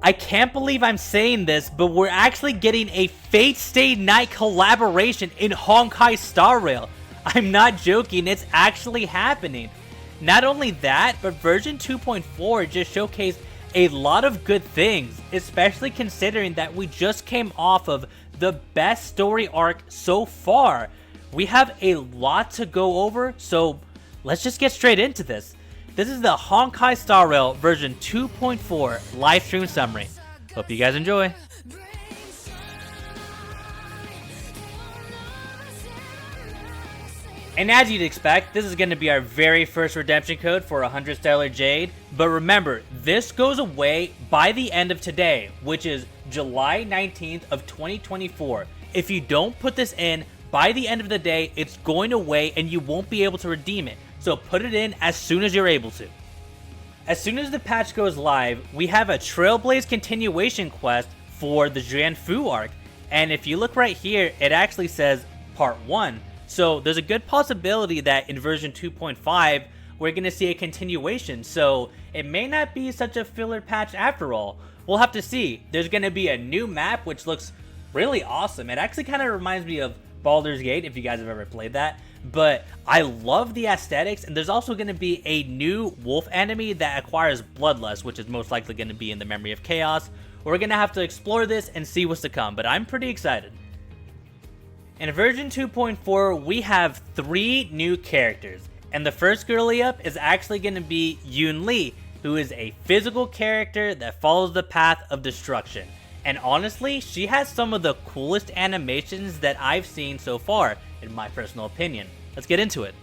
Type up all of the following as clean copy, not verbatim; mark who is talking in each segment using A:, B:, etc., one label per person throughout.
A: I can't believe I'm saying this, but we're actually getting a Fate Stay Night collaboration in Honkai Star Rail. I'm not joking, it's actually happening. Not only that, but version 2.4 just showcased a lot of good things, especially considering that we just came off of the best story arc so far. We have a lot to go over, so let's just get straight into this. This is the Honkai Star Rail version 2.4 livestream summary. Hope you guys enjoy. And as you'd expect, this is going to be our very first redemption code for 100 Stellar Jade. But remember, this goes away by the end of today, which is July 19th of 2024. If you don't put this in by the end of the day, it's going away and you won't be able to redeem it. So put it in as soon as you're able to. As soon as the patch goes live, we have a Trailblaze continuation quest for the Jiaoqiu arc. And if you look right here, it actually says part 1. So there's a good possibility that in version 2.5, we're going to see a continuation. So it may not be such a filler patch after all. We'll have to see. There's going to be a new map which looks really awesome. It actually kind of reminds me of Baldur's Gate, if you guys have ever played that. But I love the aesthetics, and there's also going to be a new wolf enemy that acquires Bloodlust, which is most likely going to be in the Memory of Chaos. We're going to have to explore this and see what's to come, but I'm pretty excited. In version 2.4, we have 3 new characters, and the first girly up is actually going to be Yunli, who is a physical character that follows the path of destruction. And honestly, she has some of the coolest animations that I've seen so far, in my personal opinion. Let's get into it.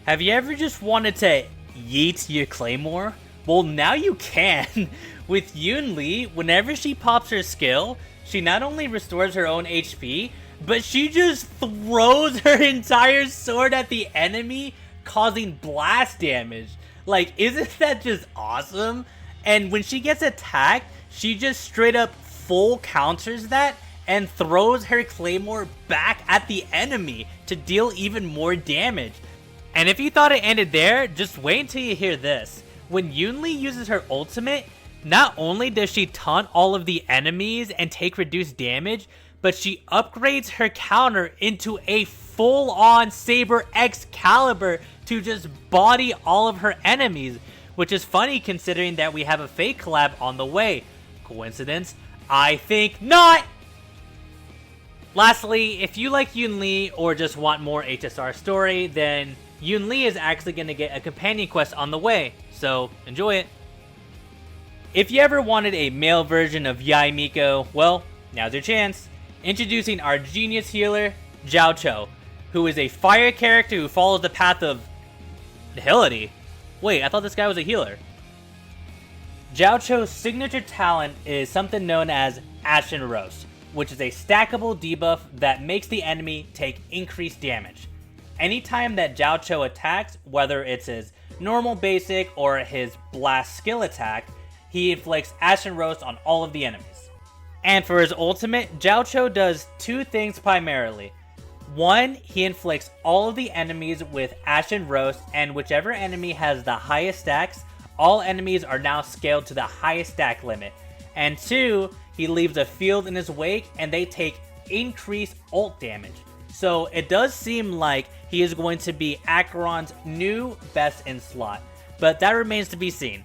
A: Have you ever just wanted to yeet your claymore? Well, now you can. With Yunli, whenever she pops her skill, she not only restores her own HP, but she just throws her entire sword at the enemy, causing blast damage. Like, isn't that just awesome? And when she gets attacked, she just straight up full counters that and throws her claymore back at the enemy to deal even more damage. And if you thought it ended there, just wait until you hear this. When Yunli uses her ultimate, not only does she taunt all of the enemies and take reduced damage, but she upgrades her counter into a full-on Saber Excalibur to just body all of her enemies, which is funny considering that we have a Fate collab on the way. Coincidence? I think not! Lastly, if you like Yunli or just want more HSR story, then Yunli is actually going to get a companion quest on the way, so enjoy it. If you ever wanted a male version of Yaimiko, well, now's your chance. Introducing our genius healer, Jiaoqiu, who is a fire character who follows the path of nihility. Wait, I thought this guy was a healer. Jiaoqiu's signature talent is something known as Ashen Roast, which is a stackable debuff that makes the enemy take increased damage. Anytime that Jiaoqiu attacks, whether it's his normal basic or his blast skill attack, he inflicts Ashen Roast on all of the enemies. And for his ultimate, Jiaoqiu does 2 things primarily. 1, he inflicts all of the enemies with Ashen Roast, and whichever enemy has the highest stacks, all enemies are now scaled to the highest stack limit. And 2, he leaves a field in his wake and they take increased ult damage. So it does seem like he is going to be Acheron's new best in slot, but that remains to be seen.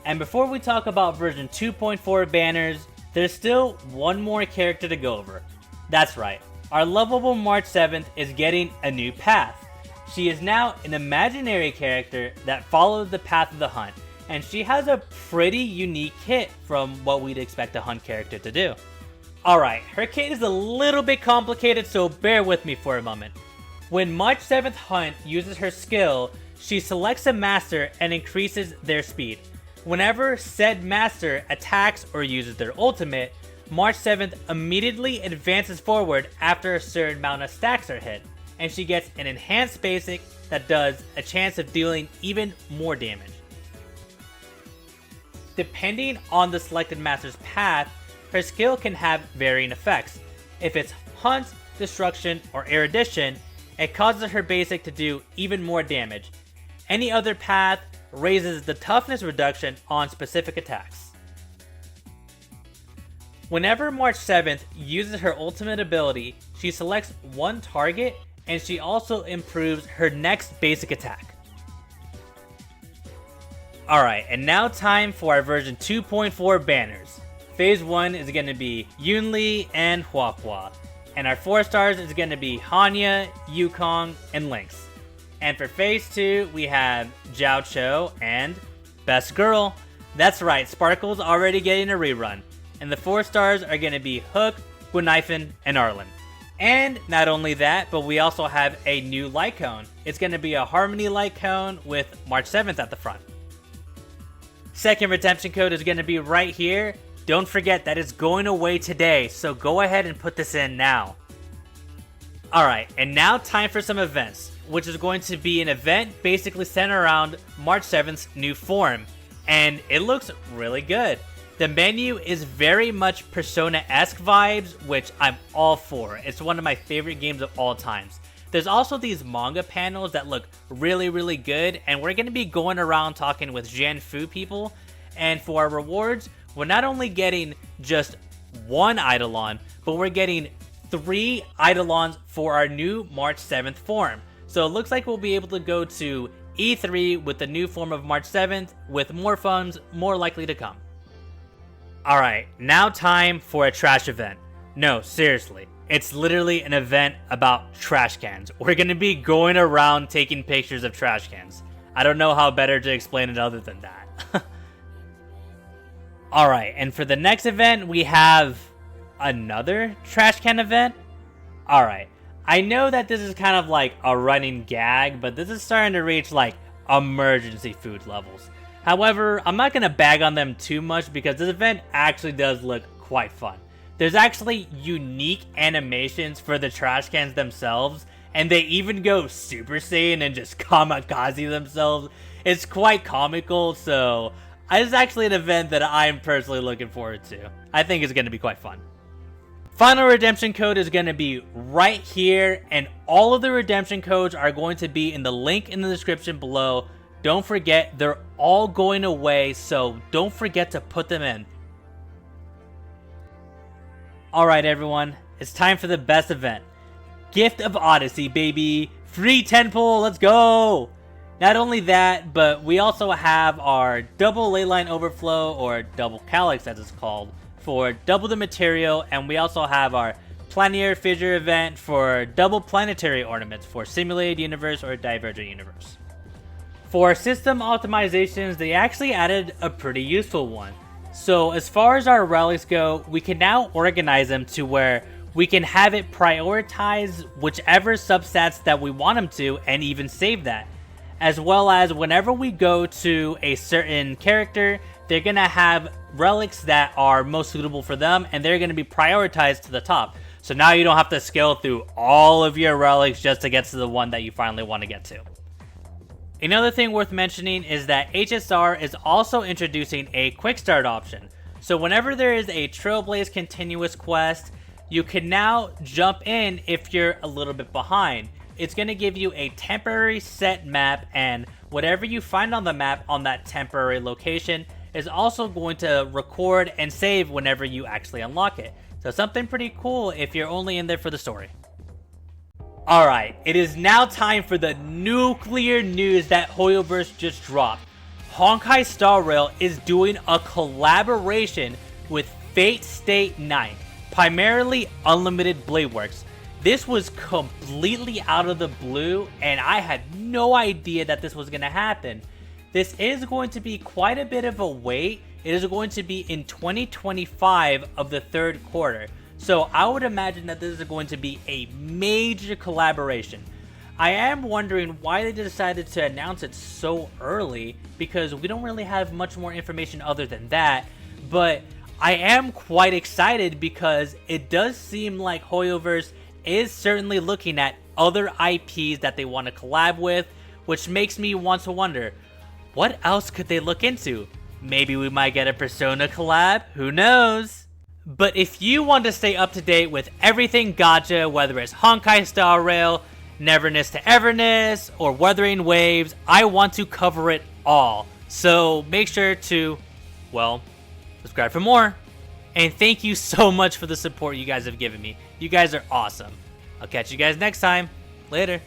A: And before we talk about version 2.4 banners, there's still one more character to go over. That's right, our lovable March 7th is getting a new path. She is now an imaginary character that follows the path of the hunt, and she has a pretty unique kit from what we'd expect a hunt character to do. Alright, her kit is a little bit complicated, so bear with me for a moment. When March 7th Hunt uses her skill, she selects a master and increases their speed. Whenever said master attacks or uses their ultimate, March 7th immediately advances forward after a certain amount of stacks are hit, and she gets an enhanced basic that does a chance of dealing even more damage. Depending on the selected master's path, her skill can have varying effects. If it's Hunt, Destruction, or Erudition, it causes her basic to do even more damage. Any other path raises the toughness reduction on specific attacks. Whenever March 7th uses her ultimate ability, she selects one target and she also improves her next basic attack. Alright, and now time for our version 2.4 banners. Phase 1 is going to be Yunli and Huahua. And our 4 stars is going to be Hanya, Yukong, and Lynx. And for Phase 2, we have Jiaoqiu and Best Girl. That's right, Sparkle's already getting a rerun. And the 4 stars are going to be Hook, Guinaifen, and Arlen. And not only that, but we also have a new light cone. It's going to be a Harmony light cone with March 7th at the front. Second redemption code is going to be right here. Don't forget that it's going away today, so go ahead and put this in now. Alright, and now time for some events, which is going to be an event basically centered around March 7th's new form. And it looks really good. The menu is very much Persona-esque vibes, which I'm all for. It's one of my favorite games of all times. There's also these manga panels that look really, really good, and we're going to be going around talking with Jianfu people. And for our rewards, we're not only getting just one Eidolon, but we're getting 3 Eidolons for our new March 7th form. So it looks like we'll be able to go to E3 with the new form of March 7th, with more funds more likely to come. Alright, now time for a trash event. No, seriously. It's literally an event about trash cans. We're going to be going around taking pictures of trash cans. I don't know how better to explain it other than that. Alright, and for the next event, we have another trash can event. Alright, I know that this is kind of like a running gag, but this is starting to reach like emergency food levels. However, I'm not going to bag on them too much because this event actually does look quite fun. There's actually unique animations for the trash cans themselves, and they even go Super Saiyan and just kamikaze themselves. It's quite comical, so this is actually an event that I'm personally looking forward to. I think it's going to be quite fun. Final redemption code is going to be right here, and all of the redemption codes are going to be in the link in the description below. Don't forget, they're all going away, so don't forget to put them in. Alright everyone, it's time for the best event. Gift of Odyssey, baby! Free 10 pull, let's go! Not only that, but we also have our double leyline overflow, or double calyx as it's called, for double the material, and we also have our Planear Fissure event for double planetary ornaments for Simulated Universe or Divergent Universe. For system optimizations, they actually added a pretty useful one. So as far as our relics go, we can now organize them to where we can have it prioritize whichever substats that we want them to and even save that. As well as whenever we go to a certain character, they're going to have relics that are most suitable for them and they're going to be prioritized to the top. So now you don't have to scale through all of your relics just to get to the one that you finally want to get to. Another thing worth mentioning is that HSR is also introducing a quick start option. So whenever there is a Trailblaze continuous quest, you can now jump in if you're a little bit behind. It's going to give you a temporary set map, and whatever you find on the map on that temporary location is also going to record and save whenever you actually unlock it. So something pretty cool if you're only in there for the story. Alright, it is now time for the nuclear news that HOYOVERSE just dropped. Honkai Star Rail is doing a collaboration with Fate Stay Night, primarily Unlimited Blade Works. This was completely out of the blue, and I had no idea that this was going to happen. This is going to be quite a bit of a wait. It is going to be in 2025 of the third quarter. So I would imagine that this is going to be a major collaboration. I am wondering why they decided to announce it so early, because we don't really have much more information other than that. But I am quite excited because it does seem like HOYOVERSE is certainly looking at other IPs that they want to collab with, which makes me want to wonder, what else could they look into? Maybe we might get a Persona collab, who knows? But if you want to stay up to date with everything gacha, whether it's Honkai Star Rail, Neverness to Everness, or Wuthering Waves, I want to cover it all. So make sure to, well, subscribe for more. And thank you so much for the support you guys have given me. You guys are awesome. I'll catch you guys next time. Later.